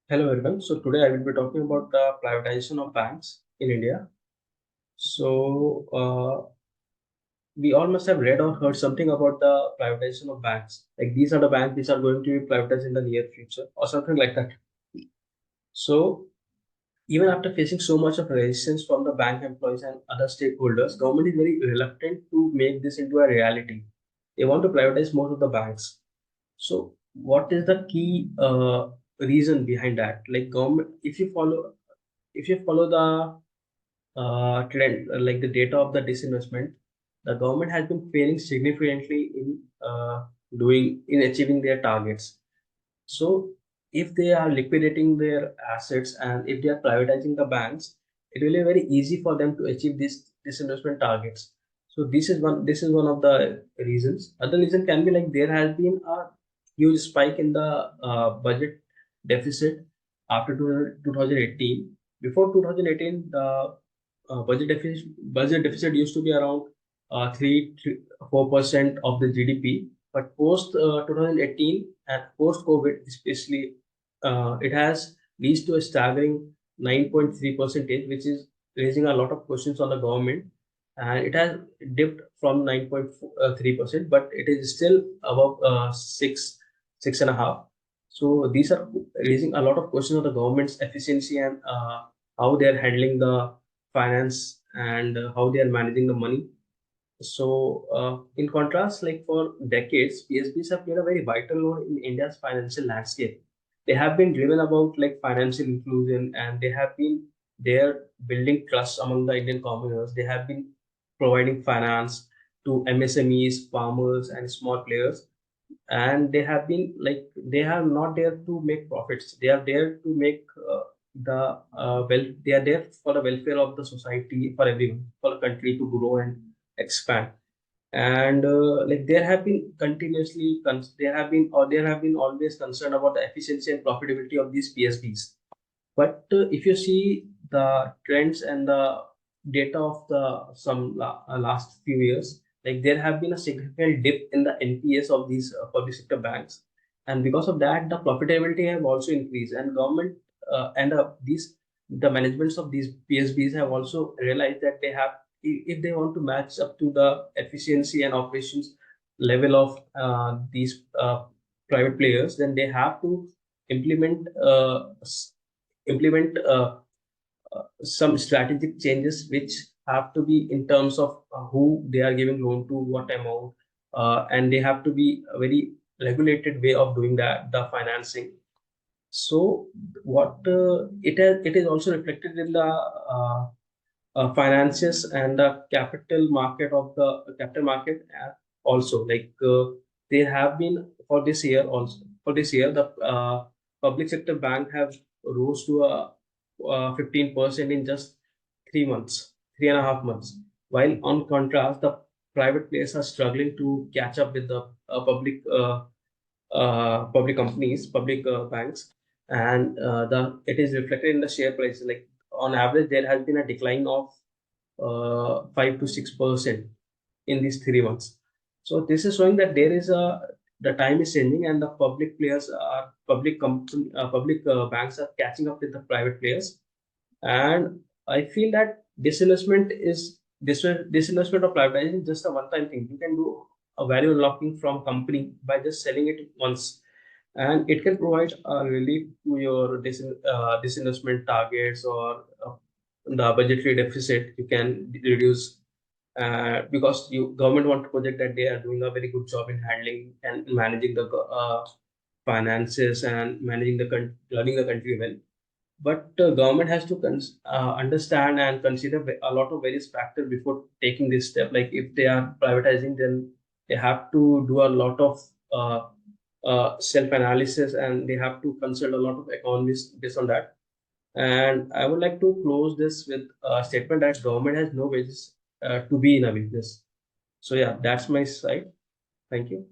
Hello everyone. So today I will be talking about the privatization of banks in India. So we all must have read or heard something about the privatization of banks. Like these are the banks which are going to be privatized in the near future or something like that. So even after facing so much of resistance from the bank employees and other stakeholders, government is very reluctant to make this into a reality. They want to privatize most of the banks. So what is the key reason behind that? Like government, if you follow the trend, like the data of the disinvestment, the government has been failing significantly in achieving their targets. So if they are liquidating their assets and if they are privatizing the banks, it will be very easy for them to achieve these disinvestment targets. So this is one of the reasons. Other reason can be like there has been a huge spike in the budget deficit after 2018. Before 2018, the budget deficit used to be around 3 4% of the GDP, but post 2018 and post COVID, especially, it has reached to a staggering 9.3 percentage, which is raising a lot of questions on the government. And it has dipped from 9.3%, but it is still above 6.5. So these are raising a lot of questions on the government's efficiency and how they are handling the finance and how they are managing the money. So, in contrast, like for decades, PSBs have played a very vital role in India's financial landscape. They have been driven about like financial inclusion, and they have been there building trust among the Indian commoners. They have been providing finance to MSMEs, farmers, and small players. And they have been like they are not there to make profits. They are there to make the they are there for the welfare of the society, for everyone, for the country to grow and expand. And like there have been there have been always concern about the efficiency and profitability of these PSBs. But if you see the trends and the data of the last few years, like there have been a significant dip in the NPS of these public sector banks, and because of that, the profitability have also increased. And government and these the managements of these PSBs have also realized that they have, if they want to match up to the efficiency and operations level of these private players, then they have to implement implement some strategic changes which have to be in terms of who they are giving loan to, what amount, and they have to be a very regulated way of doing that, the financing. So what it is also reflected in the finances and the capital market also. Like there have been for this year the public sector bank have rose to a 15% in just 3 months, 3.5 months. While on contrast, the private players are struggling to catch up with the public companies, public banks, and the it is reflected in the share prices. Like on average, there has been a decline of 5 to 6% in these 3 months. So this is showing that there is a the time is changing, and the public players are public banks are catching up with the private players. And I feel that disinvestment or privatization is just a one-time thing. You can do a value unlocking from company by just selling it once, and it can provide a relief to your disinvestment targets, or the budgetary deficit you can reduce, because you government want to project that they are doing a very good job in handling and managing the finances and running the country well. But government has to understand and consider a lot of various factors before taking this step. Like if they are privatizing, then they have to do a lot of self-analysis, and they have to consult a lot of economists based on that. And I would like to close this with a statement that government has no basis to be in a business. So yeah, that's my side. Thank you.